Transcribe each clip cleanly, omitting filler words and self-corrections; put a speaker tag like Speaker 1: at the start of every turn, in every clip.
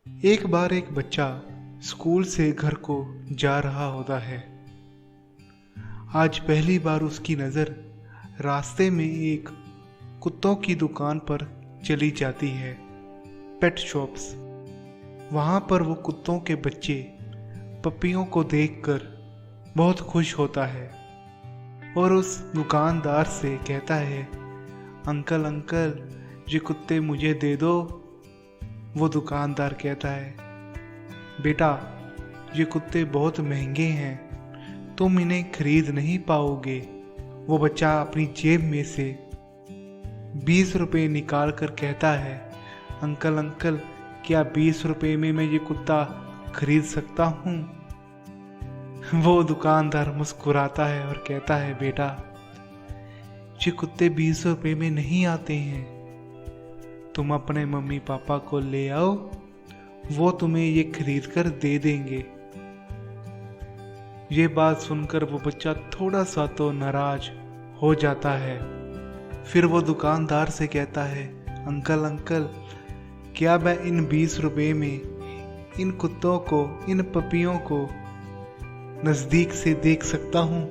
Speaker 1: एक बार एक बच्चा स्कूल से घर को जा रहा होता है। आज पहली बार उसकी नज़र रास्ते में एक कुत्तों की दुकान पर चली जाती है, पेट शॉप्स। वहाँ पर वो कुत्तों के बच्चे पपियों को देखकर बहुत खुश होता है और उस दुकानदार से कहता है, अंकल अंकल ये कुत्ते मुझे दे दो। वो दुकानदार कहता है, बेटा ये कुत्ते बहुत महंगे हैं, तुम इन्हें खरीद नहीं पाओगे। वो बच्चा अपनी जेब में से 20 रुपये निकाल कर कहता है, अंकल अंकल क्या 20 रुपये में मैं ये कुत्ता खरीद सकता हूँ? वो दुकानदार मुस्कुराता है और कहता है, बेटा ये कुत्ते 20 रुपये में नहीं आते हैं, तुम अपने मम्मी पापा को ले आओ, वो तुम्हें ये खरीद कर दे देंगे। ये बात सुनकर वो बच्चा थोड़ा सा तो नाराज हो जाता है। फिर वो दुकानदार से कहता है, अंकल अंकल क्या मैं इन 20 रुपये में इन कुत्तों को, इन पपियों को नज़दीक से देख सकता हूँ?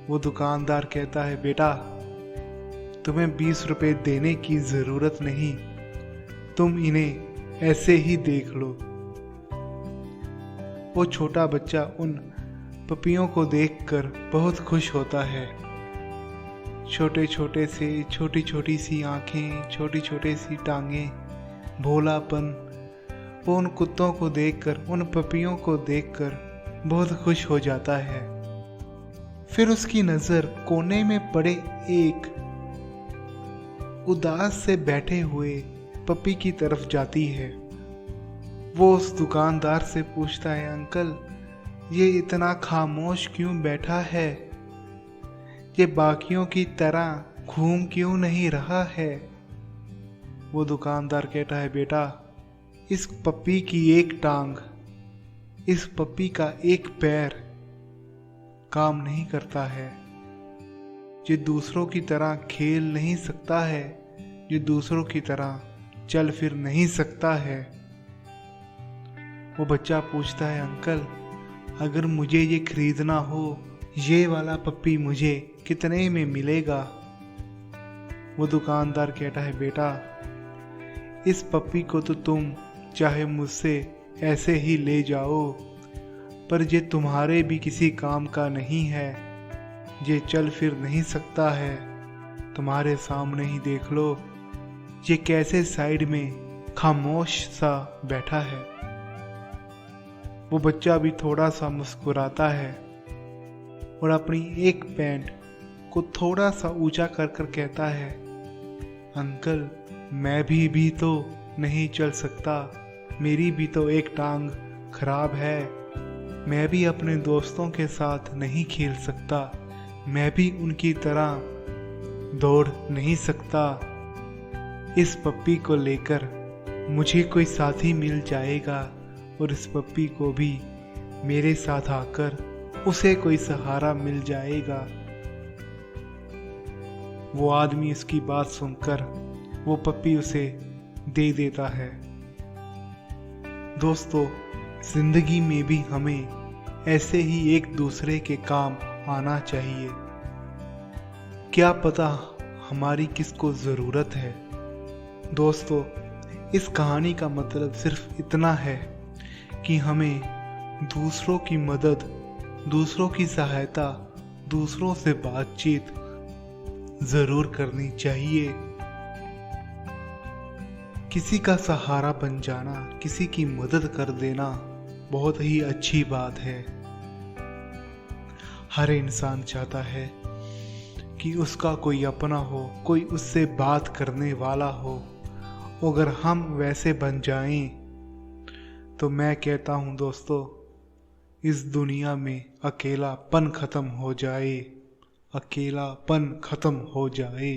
Speaker 1: वो दुकानदार कहता है, बेटा तुम्हें 20 रुपये देने की ज़रूरत नहीं, तुम इन्हें ऐसे ही देख लो। वो छोटा बच्चा उन पपियों को देखकर बहुत खुश होता है। छोटे छोटे से, छोटी छोटी सी आँखें, छोटी छोटी सी टांगें, भोलापन। वो उन कुत्तों को देखकर, उन पपियों को देखकर बहुत खुश हो जाता है। फिर उसकी नज़र कोने में पड़े एक उदास से बैठे हुए पपी की तरफ जाती है। वो उस दुकानदार से पूछता है, अंकल ये इतना खामोश क्यों बैठा है? ये बाकियों की तरह घूम क्यों नहीं रहा है? वो दुकानदार कहता है, बेटा इस पपी की एक टांग, इस पपी का एक पैर काम नहीं करता है। ये दूसरों की तरह खेल नहीं सकता है, ये दूसरों की तरह चल फिर नहीं सकता है। वो बच्चा पूछता है, अंकल अगर मुझे ये खरीदना हो, ये वाला पप्पी मुझे कितने में मिलेगा? वो दुकानदार कहता है, बेटा इस पप्पी को तो तुम चाहे मुझसे ऐसे ही ले जाओ, पर ये तुम्हारे भी किसी काम का नहीं है, ये चल फिर नहीं सकता है। तुम्हारे सामने ही देख लो ये कैसे साइड में खामोश सा बैठा है। वो बच्चा भी थोड़ा सा मुस्कुराता है और अपनी एक पैंट को थोड़ा सा ऊंचा कर कर कहता है, अंकल मैं भी तो नहीं चल सकता, मेरी भी तो एक टांग खराब है, मैं भी अपने दोस्तों के साथ नहीं खेल सकता, मैं भी उनकी तरह दौड़ नहीं सकता। इस पप्पी को लेकर मुझे कोई साथी मिल जाएगा और इस पप्पी को भी मेरे साथ आकर उसे कोई सहारा मिल जाएगा। वो आदमी इसकी बात सुनकर वो पप्पी उसे दे देता है। दोस्तों जिंदगी में भी हमें ऐसे ही एक दूसरे के काम आना चाहिए। क्या पता हमारी किसको ज़रूरत है। दोस्तों इस कहानी का मतलब सिर्फ इतना है कि हमें दूसरों की मदद, दूसरों की सहायता, दूसरों से बातचीत ज़रूर करनी चाहिए। किसी का सहारा बन जाना, किसी की मदद कर देना बहुत ही अच्छी बात है। हर इंसान चाहता है कि उसका कोई अपना हो, कोई उससे बात करने वाला हो। अगर हम वैसे बन जाएं तो मैं कहता हूं दोस्तों, इस दुनिया में अकेलापन खत्म हो जाए, अकेलापन खत्म हो जाए।